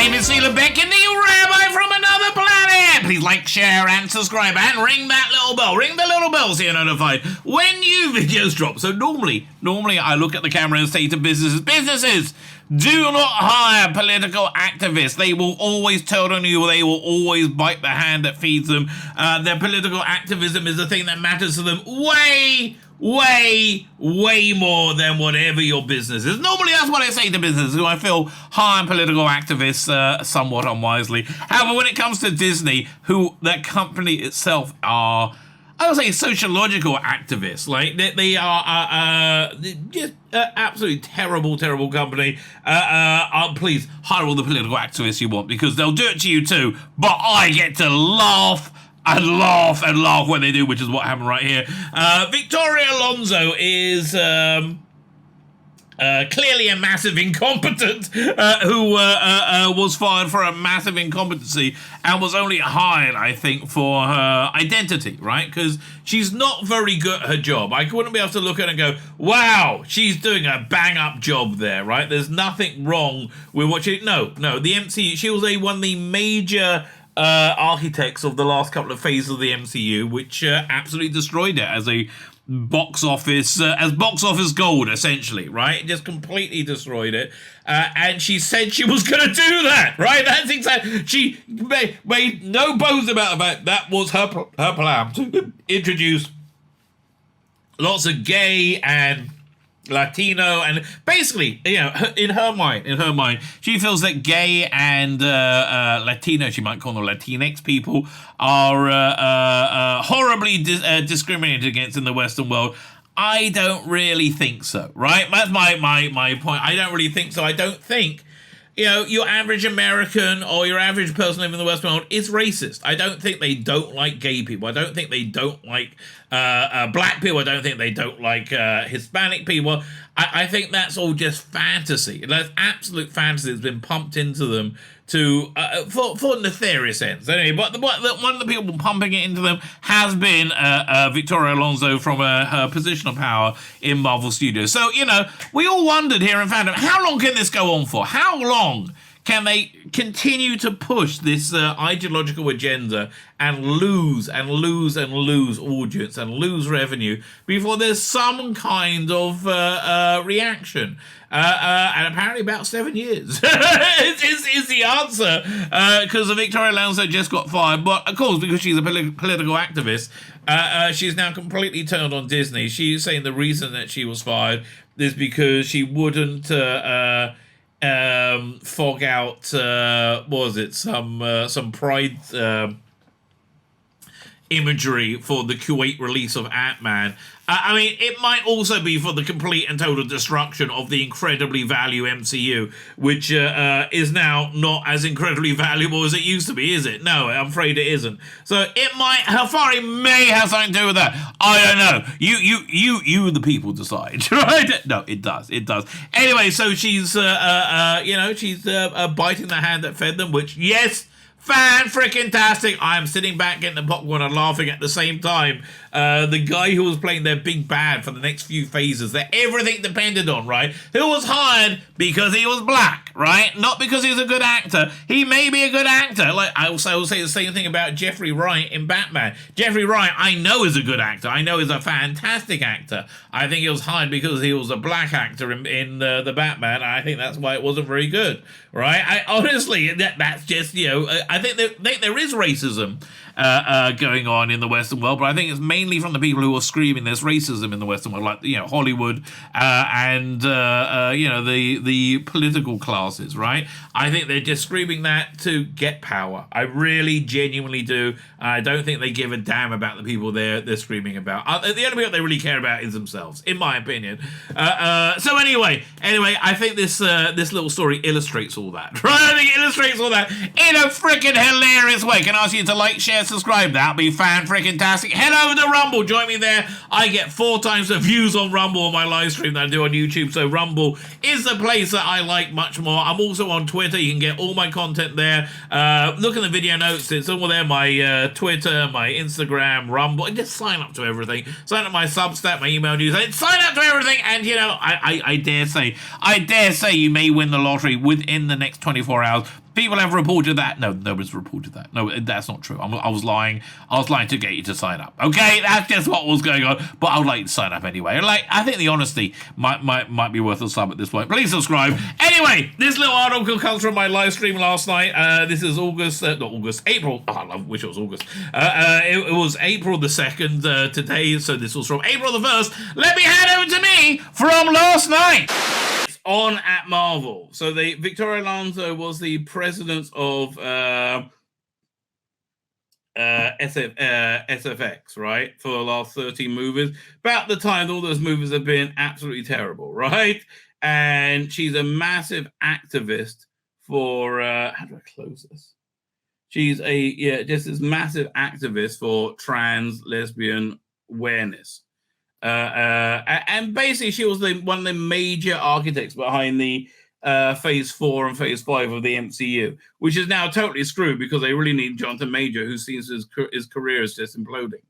name is Tzvi Lebetkin, the Rabbi from another planet. Please like, share, and subscribe, and ring that little bell. Ring the little bell so you're notified when new videos drop. So normally I look at the camera and say to businesses, do not hire political activists. They will always turn on you. They will always bite the hand that feeds them. Their political activism is the thing that matters to them way more than whatever your business is. Normally that's what I say to businesses who I feel hire political activists somewhat unwisely. However, when it comes to Disney, who their company itself are, I would say, sociological activists. Like they are just absolutely terrible company. Please hire all the political activists you want, because they'll do it to you too. But I get to laugh when they do, which is what happened right here. Victoria Alonzo is clearly a massive incompetent who was fired for a massive incompetency and was only hired, I think, for her identity, right? Because she's not very good at her job. I wouldn't be able to look at her and go, wow, she's doing a bang-up job there, right? There's nothing wrong with what she... No, the MCU, she was one of the major... architects of the last couple of phases of the MCU, which absolutely destroyed it as a box office gold, essentially, right? It just completely destroyed it. And she said she was going to do that, right? That's exactly. She made no bones about that was her plan to introduce lots of gay and Latino, and basically, in her mind, she feels that gay and Latino, she might call them Latinx people, are horribly discriminated against in the Western world. I don't really think so, right? That's my point. I don't really think so. I don't think, your average American or your average person living in the Western world is racist. I don't think they don't like gay people. I don't think they don't like black people. I don't think they don't like Hispanic people. I think that's all just fantasy. That's absolute fantasy that's been pumped into them for nefarious ends. Anyway, but one of the people pumping it into them has been Victoria Alonzo from her position of power in Marvel Studios. So, we all wondered here in fandom, how long can this go on for? How long can they continue to push this ideological agenda and lose audience and lose revenue before there's some kind of reaction? And apparently about 7 years is the answer, because Victoria Alonzo just got fired. But of course, because she's a political activist, she's now completely turned on Disney. She's saying the reason that she was fired is because she wouldn't fog out some pride imagery for the Kuwait release of Ant-Man. I mean, it might also be for the complete and total destruction of the incredibly valued MCU, which is now not as incredibly valuable as it used to be, is it? No, I'm afraid it isn't. So how far it may have something to do with that, I don't know. You the people decide, right? No, it does. Anyway, so she's, she's biting the hand that fed them, which, yes, fan-frickin-tastic. I am sitting back getting the popcorn and laughing at the same time. The guy who was playing their big bad for the next few phases that everything depended on, right? Who was hired because he was black, right? Not because he was a good actor. He may be a good actor. Like, I will say the same thing about Jeffrey Wright in Batman. Jeffrey Wright, I know, is a good actor. I know he's a fantastic actor. I think he was hired because he was a black actor in the Batman. I think that's why it wasn't very good, right? I honestly, that's just, I think there is racism going on in the Western world, but I think it's mainly from the people who are screaming there's racism in the Western world, like Hollywood and the political classes, right? I think they're just screaming that to get power. I really genuinely do. I don't think they give a damn about the people they're screaming about. The only people they really care about is themselves, in my opinion. So anyway, I think this little story illustrates all that, right? I think it illustrates all that in a freaking hilarious way. Can I ask you to like, share, subscribe? That'd be fan-freaking-tastic. Head over to Rumble, join me there. I get 4 times the views on Rumble on my live stream that I do on YouTube, so Rumble is the place that I like much more. I'm also on Twitter. You can get all my content there. Look in the video notes. It's all there. My Twitter, my Instagram, Rumble. And just sign up to everything. Sign up to my Substack, my email news. Sign up to everything. And, I dare say you may win the lottery within the next 24 hours. People have reported that. No, nobody's reported that. No, that's not true. I was lying. I was lying to get you to sign up. Okay, that's just what was going on. But I would like you to sign up anyway. Like, I think the honesty might be worth a sub at this point. Please subscribe. Anyway, this little article comes from my live stream last night. This is April. Oh, I wish it was August. It was April the 2nd today. So this was from April the 1st. Let me hand over to me from last night. On at Marvel. So Victoria Alonzo was the president of SFX, right? For the last 13 movies. About the time all those movies have been absolutely terrible, right? And she's a massive activist for how do I close this? She's just this massive activist for trans lesbian awareness. And basically, she was one of the major architects behind the Phase 4 and Phase 5 of the MCU, which is now totally screwed because they really need Jonathan Major, who seems his career is just imploding.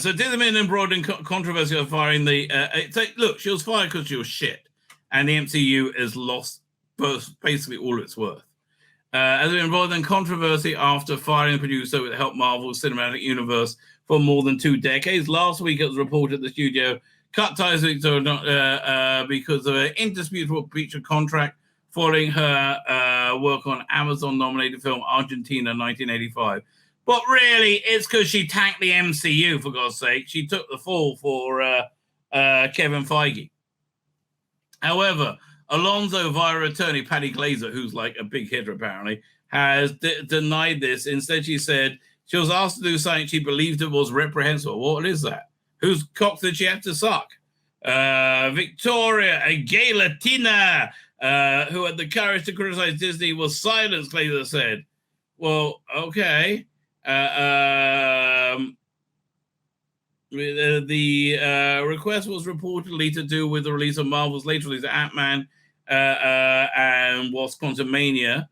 So Disney and broadened controversy of firing the... look, she was fired because she was shit, and the MCU has lost basically all its worth. Has been involved in controversy after firing the producer who helped Marvel's cinematic universe for more than 2 decades. Last week, it was reported the studio cut ties with Victoria because of an indisputable breach of contract following her work on Amazon-nominated film Argentina 1985. But really, it's because she tanked the MCU, for God's sake. She took the fall for Kevin Feige. However, Alonzo, via attorney Patty Glazer, who's like a big hitter apparently, has denied this. Instead, she said she was asked to do something she believed it was reprehensible. What is that? Whose cock did she have to suck? Victoria, a gay Latina who had the courage to criticize Disney, was silenced, Glazer said. Well, okay. The request was reportedly to do with the release of Marvel's latest release, Ant-Man and was Quantumania,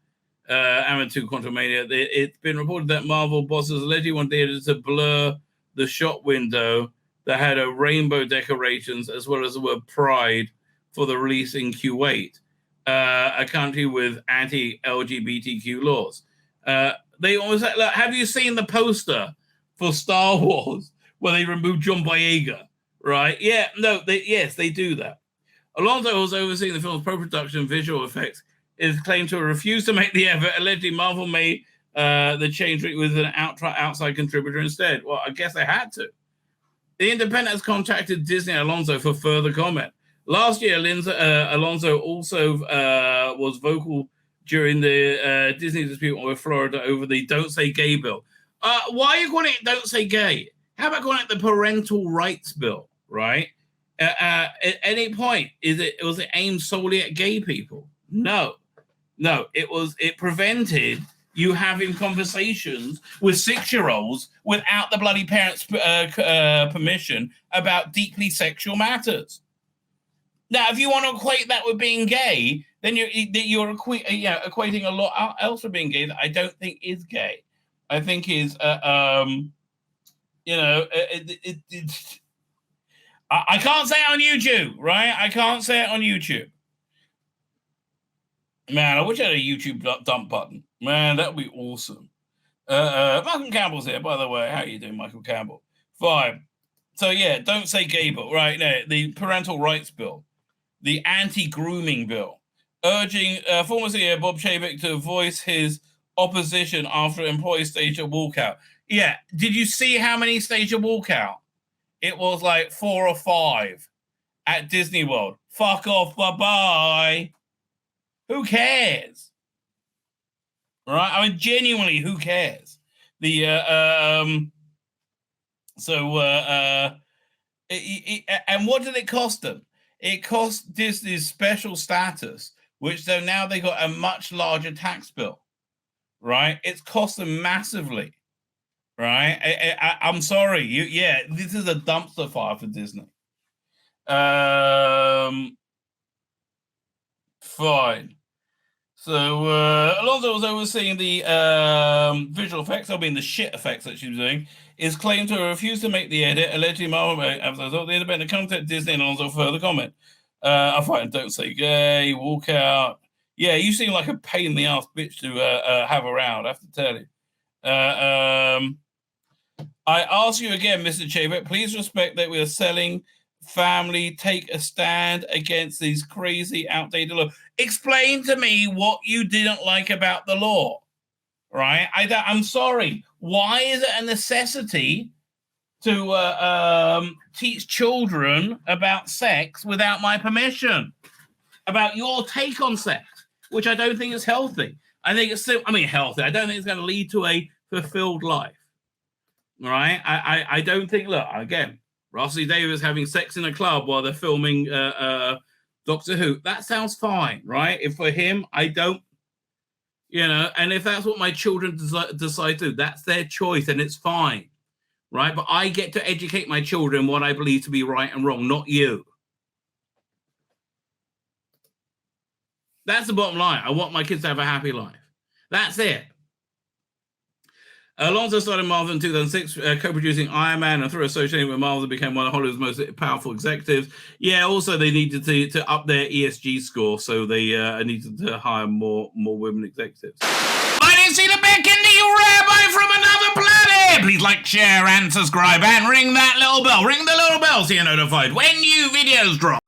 Ant-Man 2 Quantumania. It's been reported that Marvel bosses allegedly wanted to blur the shot window that had a rainbow decorations as well as the word Pride for the release in Kuwait, a country with anti-LGBTQ laws. They always like, look, have you seen the poster for Star Wars where they removed John Boyega, right? Yeah, no, yes, they do that. Alonzo, who was overseeing the film's pro-production visual effects, is claimed to have refused to make the effort. Allegedly, Marvel made the change with an outside contributor instead. Well, I guess they had to. The Independent has contacted Disney and Alonzo for further comment. Last year, Alonzo also was vocal during the Disney dispute with Florida over the Don't Say Gay bill. Why are you calling it Don't Say Gay? How about calling it the Parental Rights Bill, right? At any point, was it aimed solely at gay people? No. It prevented you having conversations with 6-year-olds without the bloody parents' permission about deeply sexual matters. Now, if you want to equate that with being gay, then you're equating a lot else with being gay that I don't think is gay. I think is I can't say it on YouTube, right? I can't say it on YouTube. Man, I wish I had a YouTube dump button. Man, that would be awesome. Michael Campbell's here, by the way. How are you doing, Michael Campbell? Fine. So, yeah, Don't Say Gay bill, right? No, the Parental Rights Bill, the Anti-Grooming Bill, urging former CEO Bob Chapek to voice his opposition after employees staged a walkout. Yeah, did you see how many staged a walkout? It was like 4 or 5 at Disney World. Fuck off, bye-bye. Who cares? Right? I mean, genuinely, who cares? And what did it cost them? It cost Disney's special status, which though now they got a much larger tax bill. Right? It's cost them massively. Right? I'm sorry. This is a dumpster fire for Disney. Fine. So Alonzo was overseeing the visual effects, I mean the shit effects that she was doing, is claimed to have refused to make the edit, allegedly Marvel episodes of the independent content Disney and Alonzo further comment. I find don't say gay, walk out. Yeah, you seem like a pain in the ass bitch to have around, I have to tell you. I ask you again, Mr. Chabot, please respect that we are selling family, take a stand against these crazy, outdated laws. Explain to me what you didn't like about the law, right? I'm sorry. Why is it a necessity to teach children about sex without my permission? About your take on sex, which I don't think is healthy. I think it's still, healthy. I don't think it's going to lead to a fulfilled life, right? I don't think, look, again, Rossi Davis having sex in a club while they're filming Doctor Who. That sounds fine, right? If for him, I don't, and if that's what my children decide to do, that's their choice and it's fine, right? But I get to educate my children what I believe to be right and wrong, not you. That's the bottom line. I want my kids to have a happy life. That's it. Alonzo started Marvel in 2006, co-producing Iron Man, and through associating with Marvel, became one of Hollywood's most powerful executives. Yeah, also they needed to up their ESG score, so they needed to hire more women executives. My name's Tzvi Lebetkin, the Rabbi from another planet. Please like, share, and subscribe, and ring that little bell. Ring the little bell so you're notified when new videos drop.